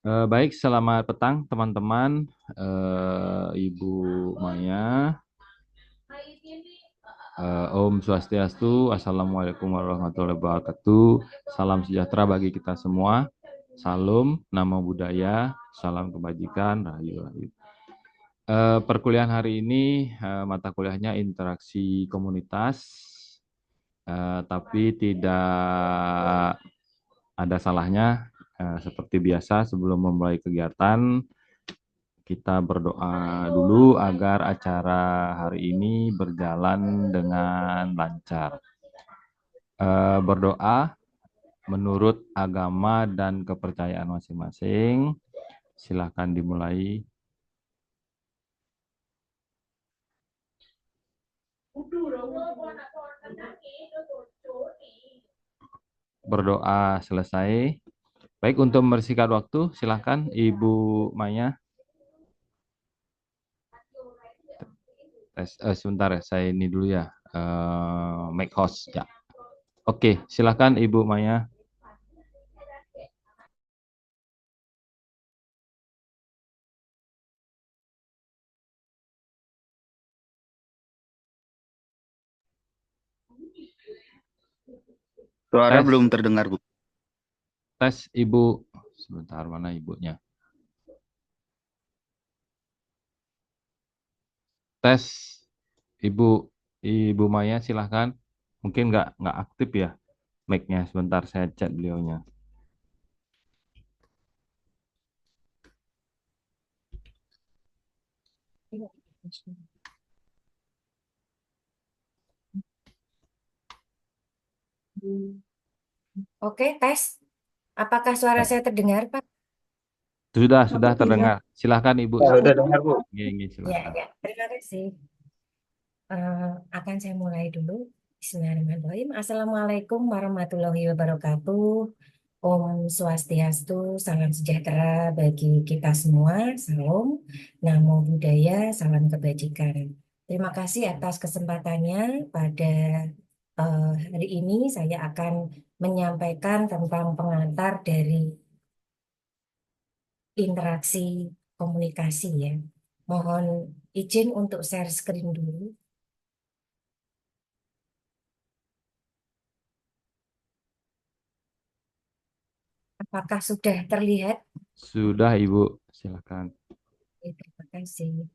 Baik, selamat petang teman-teman, Ibu Maya. Om Swastiastu, Assalamualaikum warahmatullahi wabarakatuh. Salam sejahtera bagi kita semua. Salam, Namo Buddhaya, salam kebajikan, Rahayu Rahayu. Perkuliahan hari ini mata kuliahnya interaksi komunitas, tapi tidak ada salahnya seperti biasa sebelum memulai kegiatan. Kita berdoa dulu agar acara hari ini berjalan dengan lancar. Berdoa menurut agama dan kepercayaan masing-masing. Silahkan dimulai. Berdoa selesai. Baik, untuk membersihkan waktu, silahkan Ibu Maya. Sebentar ya, saya ini dulu ya. Make host ya. Oke, silahkan Ibu Maya. Suara Tes, belum terdengar, Bu. tes Ibu. Sebentar, mana ibunya? Tes Ibu Ibu Maya, silahkan. Mungkin nggak aktif ya mic-nya. Sebentar, saya chat beliaunya. Oke, tes. Apakah suara saya terdengar, Pak? Sudah terdengar. Silahkan Ibu. Ya, udah dengar, Bu. Ini Ya, silahkan. ya. Terima kasih. Akan saya mulai dulu. Bismillahirrahmanirrahim. Assalamualaikum warahmatullahi wabarakatuh. Om Swastiastu, salam sejahtera bagi kita semua. Salam, Namo Buddhaya, salam kebajikan. Terima kasih atas kesempatannya. Pada hari ini saya akan menyampaikan tentang pengantar dari interaksi komunikasi ya. Mohon izin untuk share screen dulu. Apakah sudah terlihat? Sudah Ibu, silahkan. Terima kasih.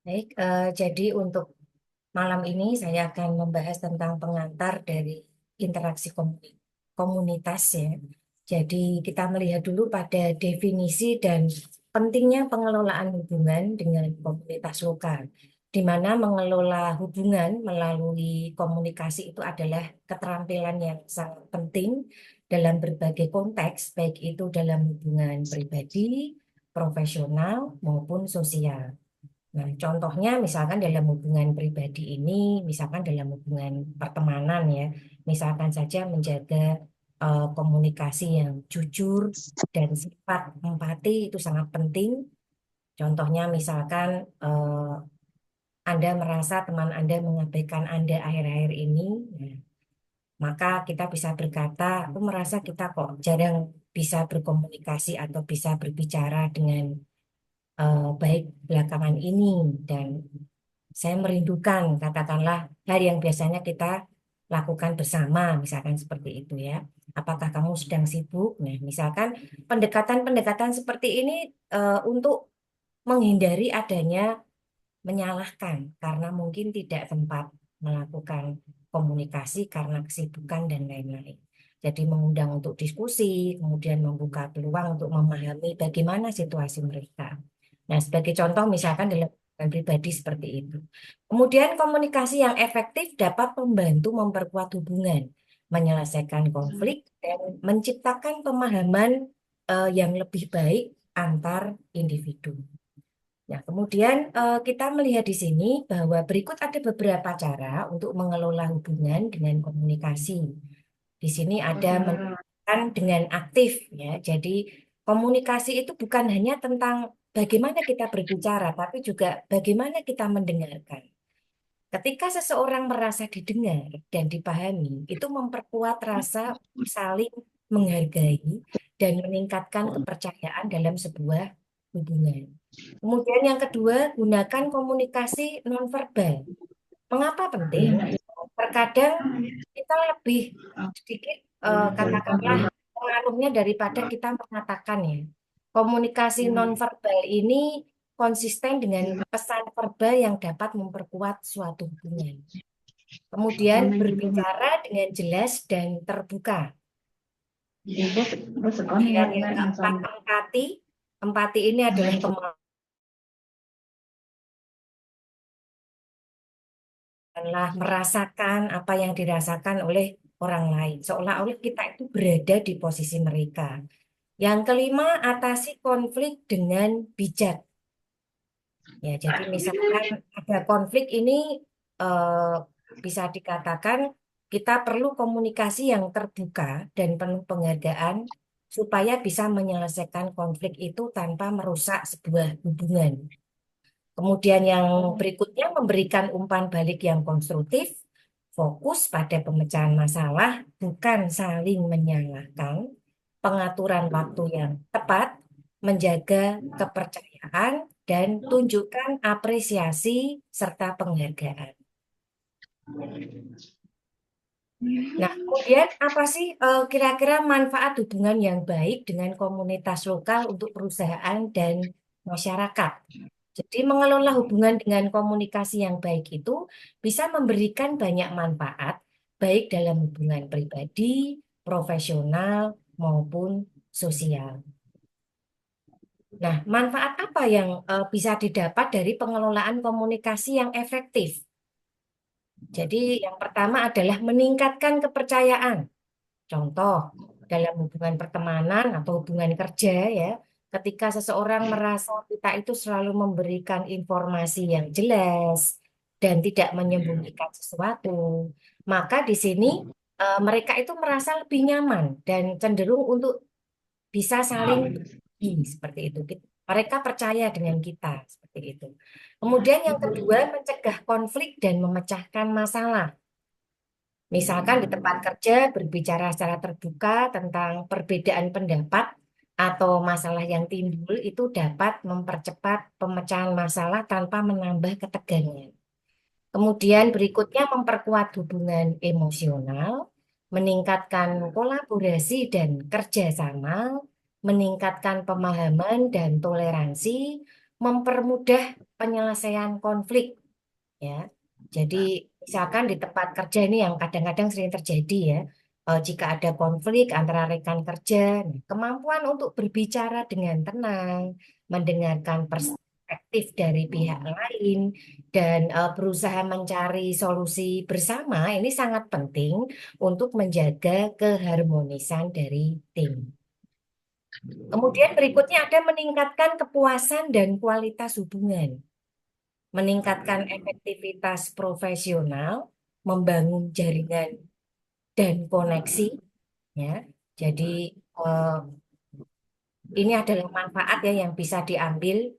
Baik, jadi untuk malam ini saya akan membahas tentang pengantar dari interaksi komunitas ya. Jadi kita melihat dulu pada definisi dan pentingnya pengelolaan hubungan dengan komunitas lokal, di mana mengelola hubungan melalui komunikasi itu adalah keterampilan yang sangat penting dalam berbagai konteks, baik itu dalam hubungan pribadi, profesional, maupun sosial. Nah, contohnya misalkan dalam hubungan pribadi ini, misalkan dalam hubungan pertemanan ya, misalkan saja menjaga komunikasi yang jujur dan sifat empati itu sangat penting. Contohnya misalkan Anda merasa teman Anda mengabaikan Anda akhir-akhir ini, nah, maka kita bisa berkata, aku merasa kita kok jarang bisa berkomunikasi atau bisa berbicara dengan baik belakangan ini dan saya merindukan, katakanlah, hal yang biasanya kita lakukan bersama, misalkan seperti itu ya. Apakah kamu sedang sibuk? Nah, misalkan pendekatan-pendekatan seperti ini untuk menghindari adanya menyalahkan, karena mungkin tidak sempat melakukan komunikasi karena kesibukan dan lain-lain. Jadi mengundang untuk diskusi, kemudian membuka peluang untuk memahami bagaimana situasi mereka. Nah, sebagai contoh misalkan dalam hubungan pribadi seperti itu. Kemudian komunikasi yang efektif dapat membantu memperkuat hubungan, menyelesaikan konflik, dan menciptakan pemahaman yang lebih baik antar individu. Nah, kemudian kita melihat di sini bahwa berikut ada beberapa cara untuk mengelola hubungan dengan komunikasi. Di sini ada kan dengan aktif ya. Jadi komunikasi itu bukan hanya tentang bagaimana kita berbicara, tapi juga bagaimana kita mendengarkan. Ketika seseorang merasa didengar dan dipahami, itu memperkuat rasa saling menghargai dan meningkatkan kepercayaan dalam sebuah hubungan. Kemudian yang kedua, gunakan komunikasi nonverbal. Mengapa penting? Terkadang kita lebih sedikit katakanlah pengaruhnya daripada kita mengatakan ya. Komunikasi nonverbal ini konsisten dengan pesan verbal yang dapat memperkuat suatu hubungan. Kemudian berbicara dengan jelas dan terbuka. Kemudian yang keempat, empati. Empati ini adalah kemampuan merasakan apa yang dirasakan oleh orang lain. Seolah-olah kita itu berada di posisi mereka. Yang kelima, atasi konflik dengan bijak. Ya, jadi misalkan ada konflik ini eh, bisa dikatakan kita perlu komunikasi yang terbuka dan penuh penghargaan supaya bisa menyelesaikan konflik itu tanpa merusak sebuah hubungan. Kemudian yang berikutnya memberikan umpan balik yang konstruktif, fokus pada pemecahan masalah, bukan saling menyalahkan, pengaturan waktu yang tepat, menjaga kepercayaan, dan tunjukkan apresiasi serta penghargaan. Nah, kemudian apa sih kira-kira manfaat hubungan yang baik dengan komunitas lokal untuk perusahaan dan masyarakat? Jadi mengelola hubungan dengan komunikasi yang baik itu bisa memberikan banyak manfaat, baik dalam hubungan pribadi, profesional, maupun sosial. Nah, manfaat apa yang bisa didapat dari pengelolaan komunikasi yang efektif? Jadi yang pertama adalah meningkatkan kepercayaan. Contoh, dalam hubungan pertemanan atau hubungan kerja ya, ketika seseorang merasa kita itu selalu memberikan informasi yang jelas dan tidak menyembunyikan sesuatu, maka di sini mereka itu merasa lebih nyaman dan cenderung untuk bisa saling berbagi seperti itu. Mereka percaya dengan kita seperti itu. Kemudian yang kedua, mencegah konflik dan memecahkan masalah. Misalkan di tempat kerja berbicara secara terbuka tentang perbedaan pendapat atau masalah yang timbul itu dapat mempercepat pemecahan masalah tanpa menambah ketegangan. Kemudian berikutnya memperkuat hubungan emosional, meningkatkan kolaborasi dan kerjasama, meningkatkan pemahaman dan toleransi, mempermudah penyelesaian konflik. Ya, jadi misalkan di tempat kerja ini yang kadang-kadang sering terjadi ya, jika ada konflik antara rekan kerja, nah, kemampuan untuk berbicara dengan tenang, mendengarkan perspektif dari pihak lain, dan berusaha mencari solusi bersama ini sangat penting untuk menjaga keharmonisan dari tim. Kemudian berikutnya ada meningkatkan kepuasan dan kualitas hubungan, meningkatkan efektivitas profesional, membangun jaringan dan koneksi, ya. Jadi eh, ini adalah manfaat ya yang bisa diambil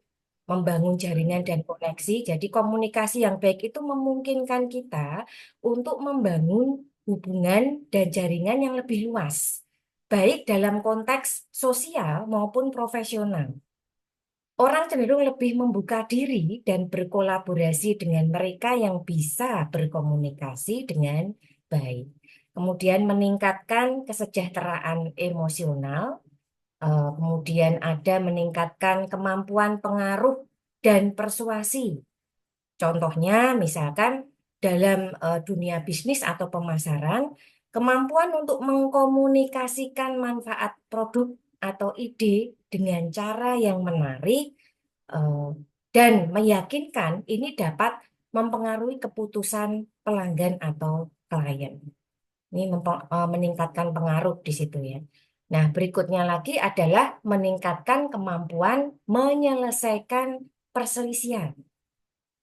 membangun jaringan dan koneksi. Jadi komunikasi yang baik itu memungkinkan kita untuk membangun hubungan dan jaringan yang lebih luas, baik dalam konteks sosial maupun profesional. Orang cenderung lebih membuka diri dan berkolaborasi dengan mereka yang bisa berkomunikasi dengan baik. Kemudian meningkatkan kesejahteraan emosional, kemudian ada meningkatkan kemampuan pengaruh dan persuasi. Contohnya misalkan dalam dunia bisnis atau pemasaran, kemampuan untuk mengkomunikasikan manfaat produk atau ide dengan cara yang menarik eh, dan meyakinkan ini dapat mempengaruhi keputusan pelanggan atau klien. Ini meningkatkan pengaruh di situ ya. Nah, berikutnya lagi adalah meningkatkan kemampuan menyelesaikan perselisihan.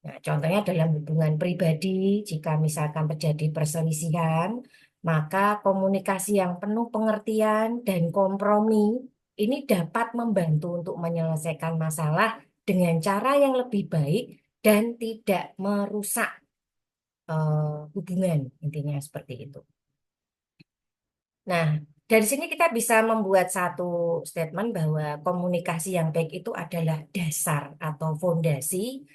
Nah, contohnya dalam hubungan pribadi, jika misalkan terjadi perselisihan, maka komunikasi yang penuh pengertian dan kompromi ini dapat membantu untuk menyelesaikan masalah dengan cara yang lebih baik dan tidak merusak hubungan, intinya seperti itu. Nah, dari sini kita bisa membuat satu statement bahwa komunikasi yang baik itu adalah dasar atau fondasi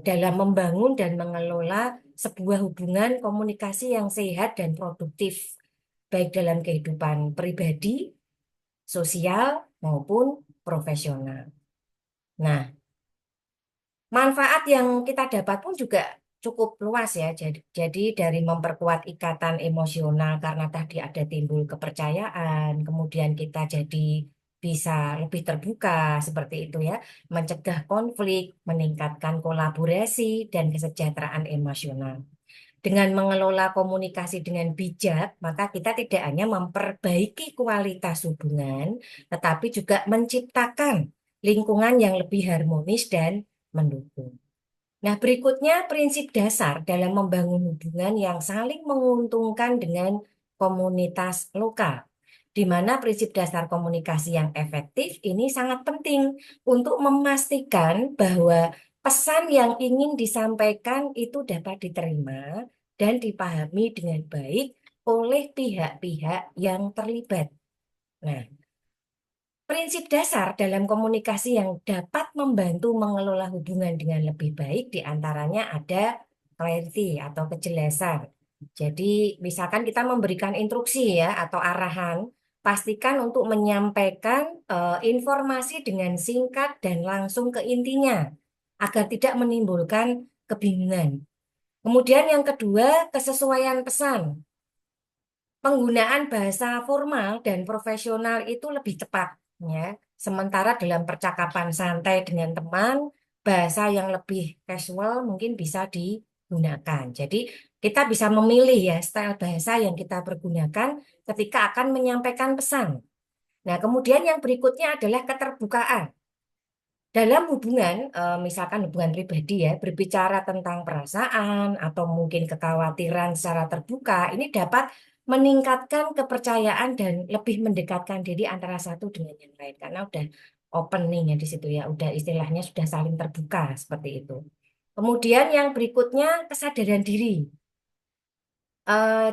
dalam membangun dan mengelola sebuah hubungan komunikasi yang sehat dan produktif, baik dalam kehidupan pribadi, sosial, maupun profesional. Nah, manfaat yang kita dapat pun juga cukup luas ya. Jadi dari memperkuat ikatan emosional karena tadi ada timbul kepercayaan, kemudian kita jadi bisa lebih terbuka seperti itu ya, mencegah konflik, meningkatkan kolaborasi dan kesejahteraan emosional. Dengan mengelola komunikasi dengan bijak, maka kita tidak hanya memperbaiki kualitas hubungan, tetapi juga menciptakan lingkungan yang lebih harmonis dan mendukung. Nah, berikutnya prinsip dasar dalam membangun hubungan yang saling menguntungkan dengan komunitas lokal, di mana prinsip dasar komunikasi yang efektif ini sangat penting untuk memastikan bahwa pesan yang ingin disampaikan itu dapat diterima dan dipahami dengan baik oleh pihak-pihak yang terlibat. Nah, prinsip dasar dalam komunikasi yang dapat membantu mengelola hubungan dengan lebih baik diantaranya ada clarity atau kejelasan. Jadi, misalkan kita memberikan instruksi ya atau arahan, pastikan untuk menyampaikan informasi dengan singkat dan langsung ke intinya agar tidak menimbulkan kebingungan. Kemudian yang kedua, kesesuaian pesan. Penggunaan bahasa formal dan profesional itu lebih tepat, ya. Sementara dalam percakapan santai dengan teman, bahasa yang lebih casual mungkin bisa digunakan. Jadi kita bisa memilih ya style bahasa yang kita pergunakan ketika akan menyampaikan pesan. Nah, kemudian yang berikutnya adalah keterbukaan. Dalam hubungan, misalkan hubungan pribadi ya, berbicara tentang perasaan atau mungkin kekhawatiran secara terbuka, ini dapat meningkatkan kepercayaan dan lebih mendekatkan diri antara satu dengan yang lain. Karena udah opening ya di situ ya, udah istilahnya sudah saling terbuka seperti itu. Kemudian yang berikutnya kesadaran diri.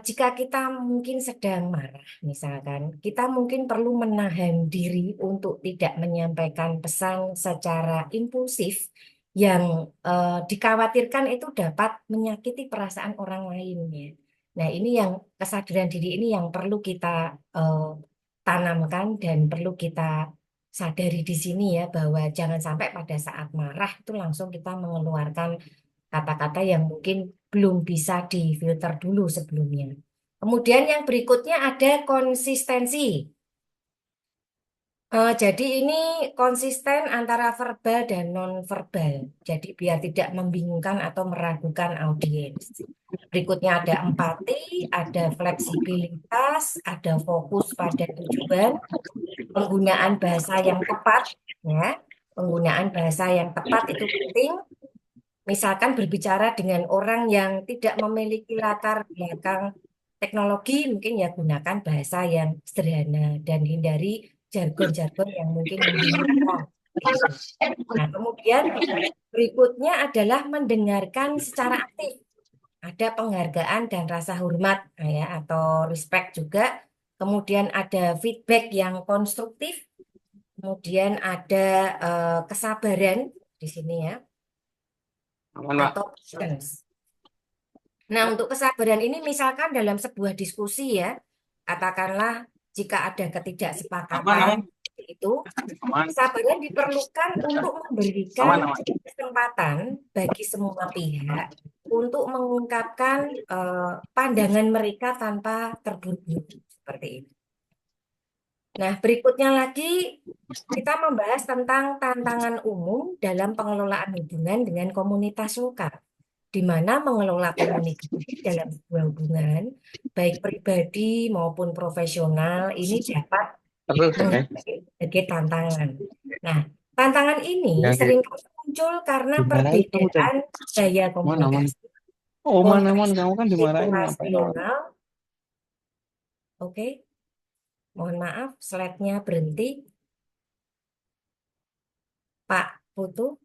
Jika kita mungkin sedang marah, misalkan, kita mungkin perlu menahan diri untuk tidak menyampaikan pesan secara impulsif yang dikhawatirkan itu dapat menyakiti perasaan orang lain ya. Nah, ini yang kesadaran diri ini yang perlu kita eh, tanamkan dan perlu kita sadari di sini ya bahwa jangan sampai pada saat marah itu langsung kita mengeluarkan kata-kata yang mungkin belum bisa difilter dulu sebelumnya. Kemudian yang berikutnya ada konsistensi. Jadi ini konsisten antara verbal dan non-verbal. Jadi biar tidak membingungkan atau meragukan audiens. Berikutnya ada empati, ada fleksibilitas, ada fokus pada tujuan, penggunaan bahasa yang tepat, ya. Penggunaan bahasa yang tepat itu penting. Misalkan berbicara dengan orang yang tidak memiliki latar belakang teknologi, mungkin ya gunakan bahasa yang sederhana dan hindari jargon-jargon yang mungkin membingungkan. Gitu. Nah, kemudian berikutnya adalah mendengarkan secara aktif. Ada penghargaan dan rasa hormat, nah ya, atau respect juga. Kemudian ada feedback yang konstruktif. Kemudian ada kesabaran di sini ya, Aman, Pak. atau patience. Nah, untuk kesabaran ini misalkan dalam sebuah diskusi ya, katakanlah jika ada Aman, ketidaksepakatan aman, itu, aman, kesabaran diperlukan untuk memberikan aman, aman. kesempatan bagi semua pihak untuk mengungkapkan pandangan mereka tanpa terburu-buru seperti itu. Nah, berikutnya lagi kita membahas tentang tantangan umum dalam pengelolaan hubungan dengan komunitas lokal, di mana mengelola komunikasi dalam sebuah hubungan, baik pribadi maupun profesional, ini dapat Terus ya. menghadapi berbagai tantangan. Nah, tantangan ini Yang sering muncul karena dimarahin kamu tadi. perbedaan gaya Mana, aman. komunikasi, Oh, mana, konflik aman. Kamu kan dimarahin ngapain, aman? situasional, Oke, mohon maaf, slide-nya berhenti. Pak Putu,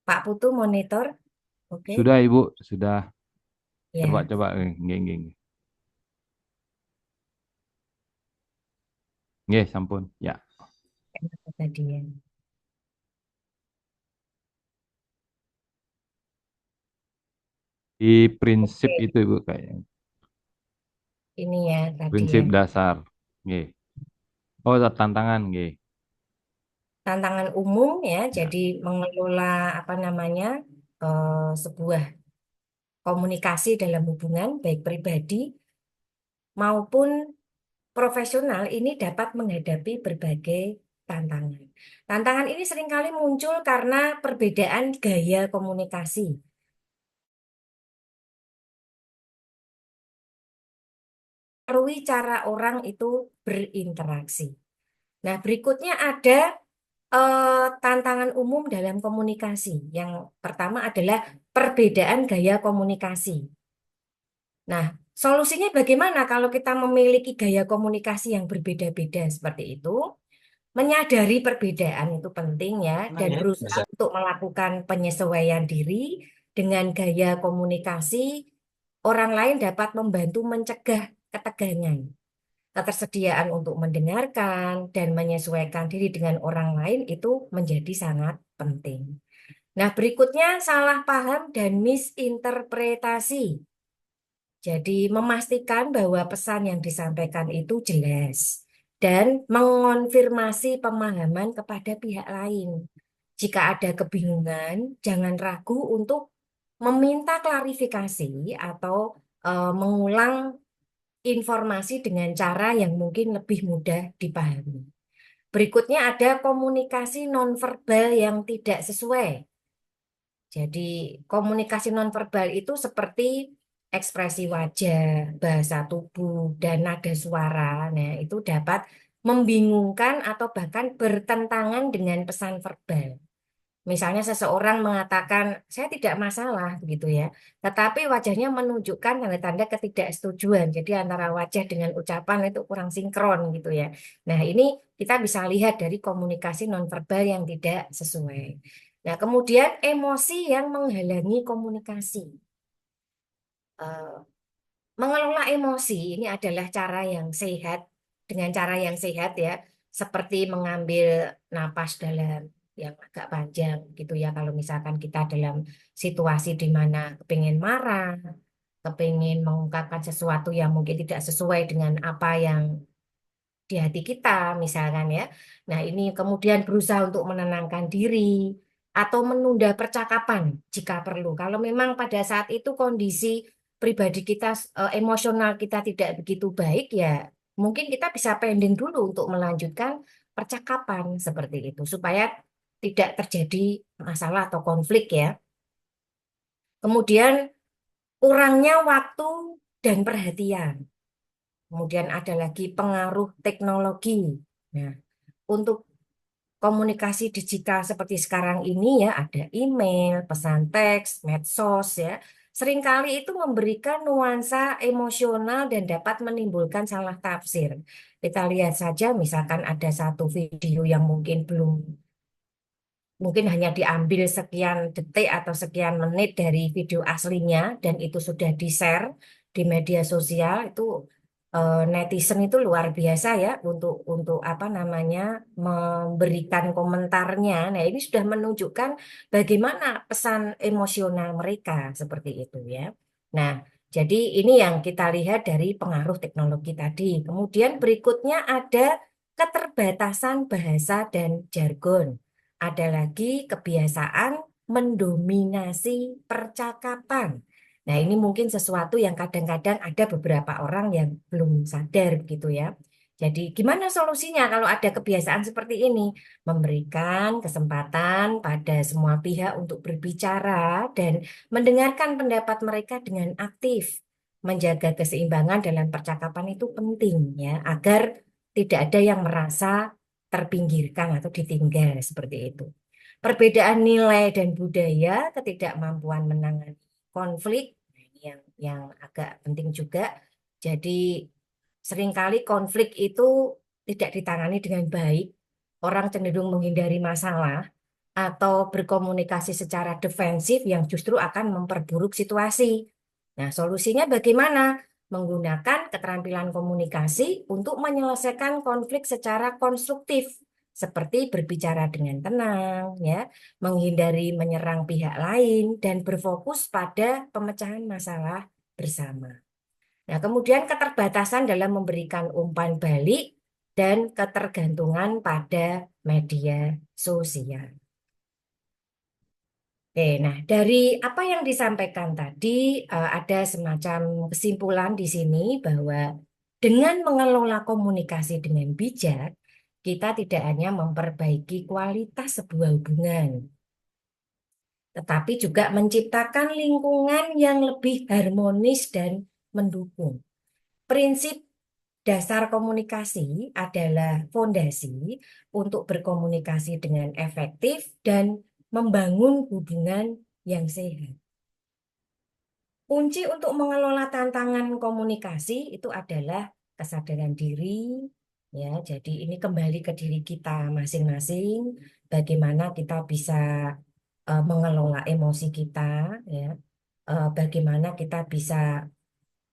Pak Putu monitor. Oke, Sudah Ibu, sudah. ya, Coba nggih nggih. Nggih, sampun. Ya. kenapa tadi ya. Di prinsip Oke, itu Ibu kayaknya. ini ya tadi ya. Prinsip dasar. Nggih. Oh, tantangan nggih. Tantangan umum ya, Ya. jadi mengelola apa namanya sebuah komunikasi dalam hubungan baik pribadi maupun profesional ini dapat menghadapi berbagai tantangan. Tantangan ini seringkali muncul karena perbedaan gaya komunikasi. Mempengaruhi cara orang itu berinteraksi. Nah, berikutnya ada tantangan umum dalam komunikasi. Yang pertama adalah perbedaan gaya komunikasi. Nah, solusinya bagaimana kalau kita memiliki gaya komunikasi yang berbeda-beda seperti itu? Menyadari perbedaan itu penting ya, dan berusaha untuk melakukan penyesuaian diri dengan gaya komunikasi orang lain dapat membantu mencegah ketegangan. Ketersediaan untuk mendengarkan dan menyesuaikan diri dengan orang lain itu menjadi sangat penting. Nah, berikutnya salah paham dan misinterpretasi. Jadi, memastikan bahwa pesan yang disampaikan itu jelas dan mengonfirmasi pemahaman kepada pihak lain. Jika ada kebingungan, jangan ragu untuk meminta klarifikasi atau mengulang informasi dengan cara yang mungkin lebih mudah dipahami. Berikutnya ada komunikasi nonverbal yang tidak sesuai. Jadi, komunikasi nonverbal itu seperti ekspresi wajah, bahasa tubuh, dan nada suara. Nah, itu dapat membingungkan atau bahkan bertentangan dengan pesan verbal. Misalnya seseorang mengatakan, saya tidak masalah, gitu ya. Tetapi wajahnya menunjukkan tanda-tanda ketidaksetujuan. Jadi antara wajah dengan ucapan itu kurang sinkron, gitu ya. Nah, ini kita bisa lihat dari komunikasi nonverbal yang tidak sesuai. Nah, kemudian emosi yang menghalangi komunikasi. Eh, Mengelola emosi ini adalah cara yang sehat, dengan cara yang sehat ya, seperti mengambil napas dalam yang agak panjang gitu ya. Kalau misalkan kita dalam situasi di mana kepingin marah, kepingin mengungkapkan sesuatu yang mungkin tidak sesuai dengan apa yang di hati kita misalkan ya. Nah, ini kemudian berusaha untuk menenangkan diri atau menunda percakapan jika perlu. Kalau memang pada saat itu kondisi pribadi kita emosional kita tidak begitu baik ya, mungkin kita bisa pending dulu untuk melanjutkan percakapan seperti itu supaya tidak terjadi masalah atau konflik ya. Kemudian kurangnya waktu dan perhatian. Kemudian ada lagi pengaruh teknologi. Nah, untuk komunikasi digital seperti sekarang ini ya ada email, pesan teks, medsos ya. Seringkali itu memberikan nuansa emosional dan dapat menimbulkan salah tafsir. Kita lihat saja misalkan ada satu video yang mungkin hanya diambil sekian detik atau sekian menit dari video aslinya dan itu sudah di-share di media sosial itu netizen itu luar biasa ya untuk apa namanya memberikan komentarnya. Nah, ini sudah menunjukkan bagaimana pesan emosional mereka seperti itu ya. Nah, jadi ini yang kita lihat dari pengaruh teknologi tadi. Kemudian berikutnya ada keterbatasan bahasa dan jargon. Ada lagi kebiasaan mendominasi percakapan. Nah, ini mungkin sesuatu yang kadang-kadang ada beberapa orang yang belum sadar gitu ya. Jadi, gimana solusinya kalau ada kebiasaan seperti ini? Memberikan kesempatan pada semua pihak untuk berbicara dan mendengarkan pendapat mereka dengan aktif. Menjaga keseimbangan dalam percakapan itu penting ya, agar tidak ada yang merasa terpinggirkan atau ditinggal seperti itu. Perbedaan nilai dan budaya, ketidakmampuan menangani konflik, nah ini yang agak penting juga. Jadi seringkali konflik itu tidak ditangani dengan baik. Orang cenderung menghindari masalah atau berkomunikasi secara defensif yang justru akan memperburuk situasi. Nah, solusinya bagaimana? Menggunakan keterampilan komunikasi untuk menyelesaikan konflik secara konstruktif, seperti berbicara dengan tenang, ya, menghindari menyerang pihak lain, dan berfokus pada pemecahan masalah bersama. Nah, kemudian keterbatasan dalam memberikan umpan balik dan ketergantungan pada media sosial. Oke, nah dari apa yang disampaikan tadi ada semacam kesimpulan di sini bahwa dengan mengelola komunikasi dengan bijak, kita tidak hanya memperbaiki kualitas sebuah hubungan, tetapi juga menciptakan lingkungan yang lebih harmonis dan mendukung. Prinsip dasar komunikasi adalah fondasi untuk berkomunikasi dengan efektif dan membangun hubungan yang sehat. Kunci untuk mengelola tantangan komunikasi itu adalah kesadaran diri, ya. Jadi ini kembali ke diri kita masing-masing, bagaimana kita bisa mengelola emosi kita, ya. Bagaimana kita bisa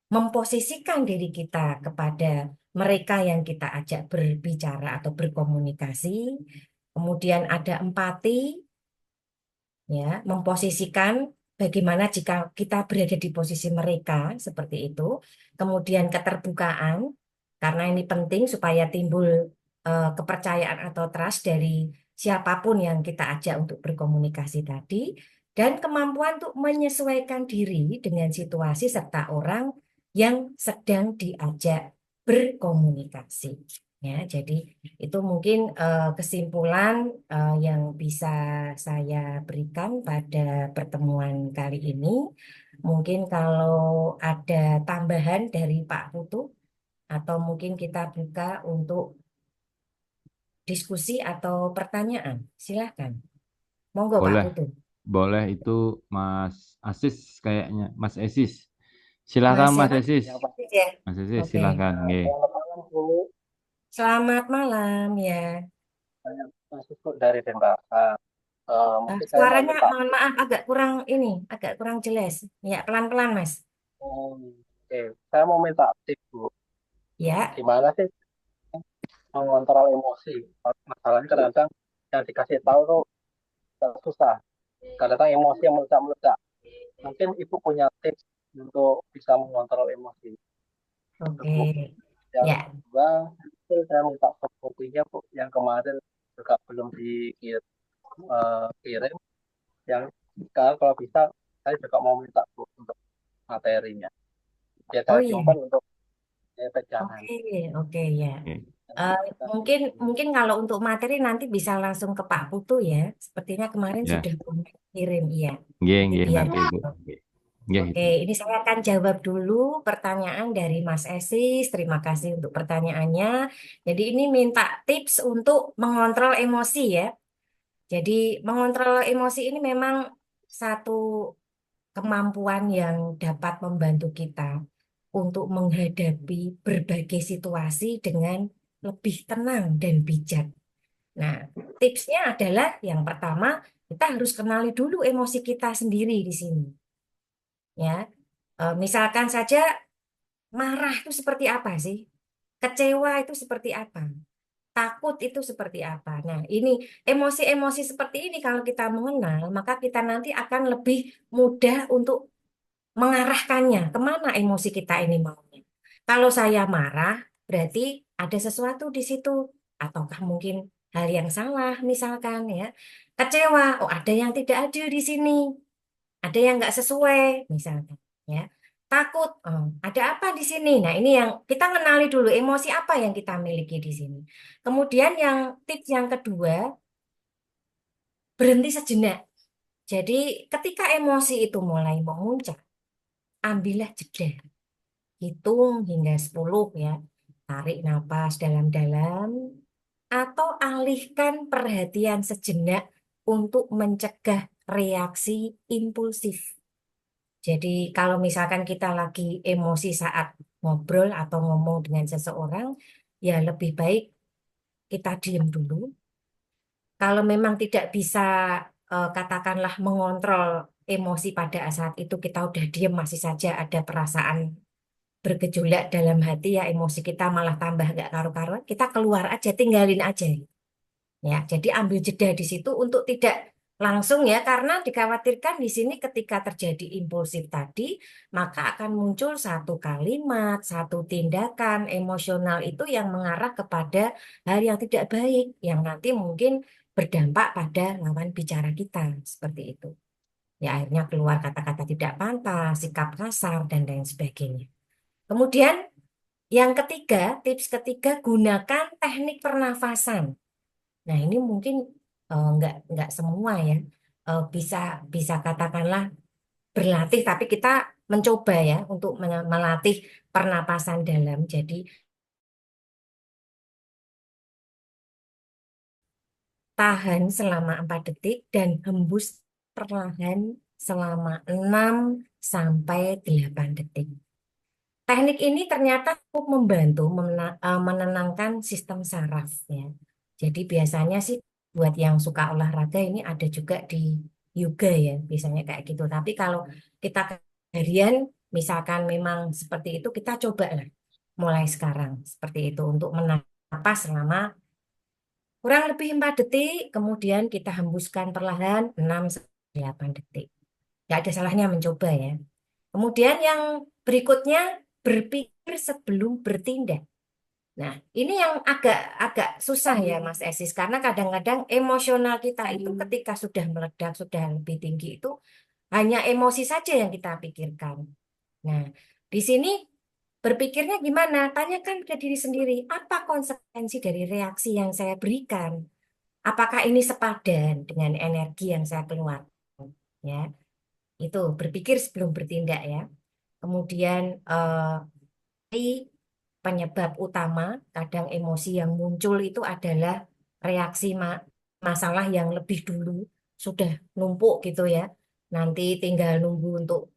memposisikan diri kita kepada mereka yang kita ajak berbicara atau berkomunikasi. Kemudian ada empati, ya, memposisikan bagaimana jika kita berada di posisi mereka seperti itu. Kemudian keterbukaan, karena ini penting supaya timbul kepercayaan atau trust dari siapapun yang kita ajak untuk berkomunikasi tadi, dan kemampuan untuk menyesuaikan diri dengan situasi serta orang yang sedang diajak berkomunikasi. Ya, jadi itu mungkin kesimpulan yang bisa saya berikan pada pertemuan kali ini. Mungkin kalau ada tambahan dari Pak Putu, atau mungkin kita buka untuk diskusi atau pertanyaan. Silahkan. Monggo Pak Boleh, Putu. boleh itu Mas Asis kayaknya, Mas Esis. Mas Silakan Mas siapa? Esis. Ya, Pak. Ya. Mas Esis Oke. silakan. Nggih. Selamat malam, Bu. Selamat malam ya. Saya mahasiswa dari Denpasar. Mungkin saya mau Suaranya minta mohon tips. maaf agak kurang jelas. Ya, pelan-pelan Mas. Oke, saya mau minta tips, Bu. Ya. Gimana sih mengontrol emosi? Masalahnya kadang-kadang yang dikasih tahu tuh susah. Kadang-kadang emosi yang meledak-meledak. Mungkin Ibu punya tips untuk bisa mengontrol emosi. Itu, Bu. Oke. Yang Ya. kedua, itu saya minta fotokopinya, Bu. Yang kemarin juga belum dikirim. Yang sekarang kalau bisa saya juga mau minta Bu untuk materinya biar Oh saya iya. simpan untuk pegangan. Oke, oke ya. Nggih. Eh, Terima kasih. mungkin mungkin kalau untuk materi nanti bisa langsung ke Pak Putu ya. Sepertinya kemarin Ya. sudah kirim, iya. Nggih, Nanti nggih biar. nanti Ibu. Nggih. Nggih Oke, itu. ini saya akan jawab dulu pertanyaan dari Mas Esis. Terima kasih untuk pertanyaannya. Jadi ini minta tips untuk mengontrol emosi ya. Jadi mengontrol emosi ini memang satu kemampuan yang dapat membantu kita untuk menghadapi berbagai situasi dengan lebih tenang dan bijak. Nah, tipsnya adalah yang pertama, kita harus kenali dulu emosi kita sendiri di sini. Ya, misalkan saja marah itu seperti apa sih? Kecewa itu seperti apa? Takut itu seperti apa? Nah, ini emosi-emosi seperti ini kalau kita mengenal, maka kita nanti akan lebih mudah untuk mengarahkannya kemana emosi kita ini maunya. Kalau saya marah, berarti ada sesuatu di situ, ataukah mungkin hal yang salah, misalkan ya. Kecewa, oh ada yang tidak adil di sini, ada yang nggak sesuai, misalkan ya. Takut, oh, ada apa di sini? Nah, ini yang kita kenali dulu emosi apa yang kita miliki di sini. Kemudian yang tips yang kedua, berhenti sejenak. Jadi ketika emosi itu mulai memuncak, ambillah jeda. Hitung hingga 10 ya. Tarik napas dalam-dalam atau alihkan perhatian sejenak untuk mencegah reaksi impulsif. Jadi kalau misalkan kita lagi emosi saat ngobrol atau ngomong dengan seseorang, ya lebih baik kita diam dulu. Kalau memang tidak bisa katakanlah mengontrol emosi pada saat itu kita udah diam masih saja ada perasaan bergejolak dalam hati ya emosi kita malah tambah nggak karu-karuan, kita keluar aja, tinggalin aja. Ya, jadi ambil jeda di situ untuk tidak langsung ya, karena dikhawatirkan di sini ketika terjadi impulsif tadi, maka akan muncul satu kalimat, satu tindakan emosional itu yang mengarah kepada hal yang tidak baik, yang nanti mungkin berdampak pada lawan bicara kita, seperti itu. Ya, akhirnya keluar kata-kata tidak pantas, sikap kasar, dan lain sebagainya. Kemudian, yang ketiga, tips ketiga, gunakan teknik pernafasan. Nah, ini mungkin nggak semua ya bisa bisa katakanlah berlatih, tapi kita mencoba ya untuk melatih pernapasan dalam. Jadi tahan selama 4 detik dan hembus perlahan selama 6 sampai 8 detik. Teknik ini ternyata cukup membantu menenangkan sistem saraf ya. Jadi biasanya sih buat yang suka olahraga ini ada juga di yoga ya, biasanya kayak gitu. Tapi kalau kita harian misalkan memang seperti itu, kita coba lah mulai sekarang seperti itu untuk menapas selama kurang lebih 4 detik, kemudian kita hembuskan perlahan 6 sampai 8 detik. Nggak ada salahnya mencoba ya. Kemudian yang berikutnya, berpikir sebelum bertindak. Nah, ini yang agak agak susah ya Mas Esis, karena kadang-kadang emosional kita itu ketika sudah meledak, sudah lebih tinggi itu hanya emosi saja yang kita pikirkan. Nah, di sini berpikirnya gimana? Tanyakan ke diri sendiri, apa konsekuensi dari reaksi yang saya berikan? Apakah ini sepadan dengan energi yang saya keluarkan? Ya, itu berpikir sebelum bertindak ya. Kemudian penyebab utama kadang emosi yang muncul itu adalah reaksi masalah yang lebih dulu sudah numpuk gitu ya. Nanti tinggal nunggu untuk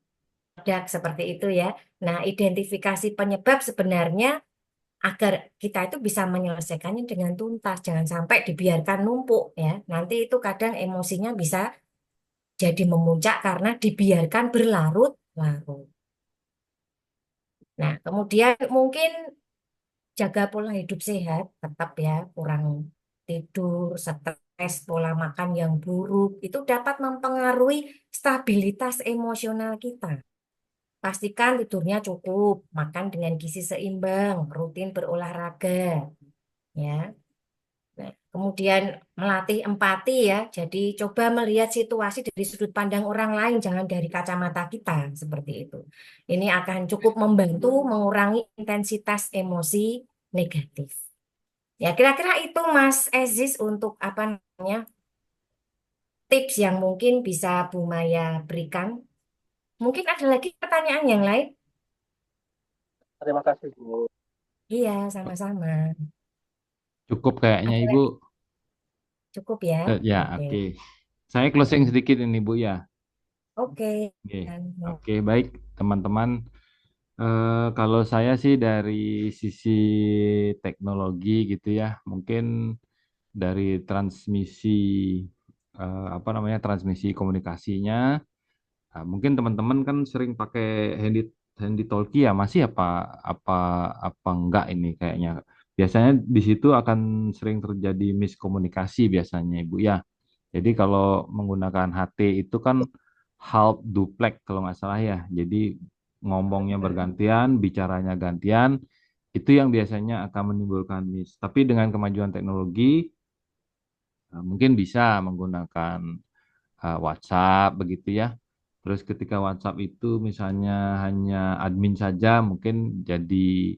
meledak seperti itu ya. Nah, identifikasi penyebab sebenarnya agar kita itu bisa menyelesaikannya dengan tuntas, jangan sampai dibiarkan numpuk ya. Nanti itu kadang emosinya bisa jadi memuncak karena dibiarkan berlarut-larut. Nah, kemudian mungkin jaga pola hidup sehat, tetap ya, kurang tidur, stres, pola makan yang buruk, itu dapat mempengaruhi stabilitas emosional kita. Pastikan tidurnya cukup, makan dengan gizi seimbang, rutin berolahraga, ya. Nah, kemudian melatih empati ya, jadi coba melihat situasi dari sudut pandang orang lain, jangan dari kacamata kita, seperti itu. Ini akan cukup membantu mengurangi intensitas emosi negatif. Ya, kira-kira itu Mas Ezis untuk apa namanya tips yang mungkin bisa Bu Maya berikan. Mungkin ada lagi pertanyaan yang lain? Terima kasih Bu. Iya, sama-sama. Cukup kayaknya Ada Ibu. lagi? Cukup ya? Ya, Oke. oke. Saya closing sedikit ini Bu ya. Oke. Oke, Dan, oke, baik teman-teman. Kalau saya sih dari sisi teknologi gitu ya, mungkin dari transmisi apa namanya transmisi komunikasinya, mungkin teman-teman kan sering pakai handy handy talkie ya, masih apa apa apa enggak ini kayaknya. Biasanya di situ akan sering terjadi miskomunikasi biasanya Ibu ya. Jadi kalau menggunakan HT itu kan half duplex kalau nggak salah ya. Jadi ngomongnya bergantian, bicaranya gantian, itu yang biasanya akan menimbulkan miss. Tapi dengan kemajuan teknologi, mungkin bisa menggunakan WhatsApp begitu ya. Terus ketika WhatsApp itu misalnya hanya admin saja, mungkin jadi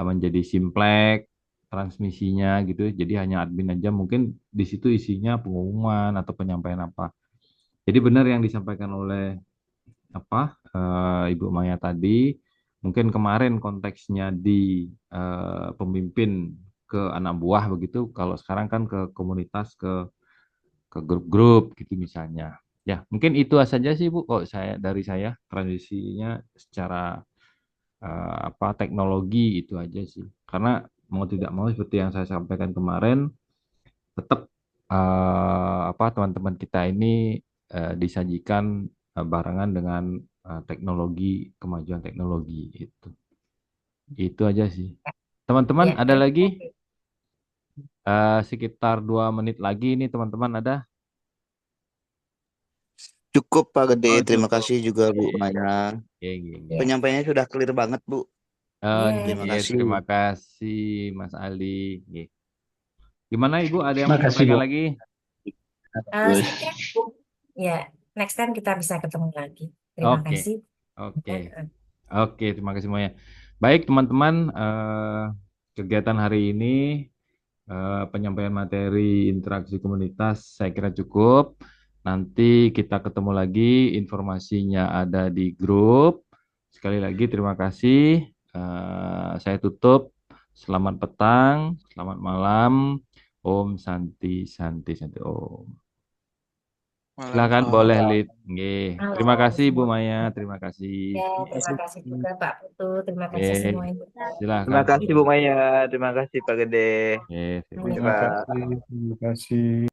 menjadi simplex transmisinya gitu. Jadi hanya admin aja, mungkin di situ isinya pengumuman atau penyampaian apa. Jadi benar yang disampaikan oleh apa Ibu Maya tadi, mungkin kemarin konteksnya di pemimpin ke anak buah begitu, kalau sekarang kan ke komunitas ke grup-grup gitu misalnya. Ya, mungkin itu saja sih Bu. Kok dari saya transisinya secara apa teknologi itu aja sih. Karena mau tidak mau seperti yang saya sampaikan kemarin, tetap apa teman-teman kita ini disajikan barengan dengan teknologi, kemajuan teknologi itu. Itu aja sih. Teman-teman Ya, ada terima lagi kasih. sekitar 2 menit lagi ini teman-teman ada? Cukup Pak Gede, Oh terima cukup. kasih juga Bu Oke, Maya. oke, oke. Ya, Penyampaiannya sudah clear banget Bu. Terima Oke, ya. kasih. terima kasih Mas Ali. Oke. Gimana Ibu? Ada yang mau Makasih Bu. disampaikan lagi? Saya kira ya next time kita bisa ketemu lagi. Terima Oke, kasih. oke, Ya, oke. Terima kasih semuanya. Baik teman-teman, kegiatan hari ini penyampaian materi interaksi komunitas saya kira cukup. Nanti kita ketemu lagi, informasinya ada di grup. Sekali lagi terima kasih. Saya tutup. Selamat petang, selamat malam. Om Santi Santi Santi Om. Silakan boleh Waalaikumsalam. Lid. Nggih. Terima malam kasih Bu semua. Maya, terima kasih. Ya, terima kasih juga Pak Putu. Terima kasih Nggih. semuanya. Terima Silakan. kasih Bu Maya, terima kasih Pak Gede. Nggih, Ya. Terima Terima kasih. kasih. Terima kasih.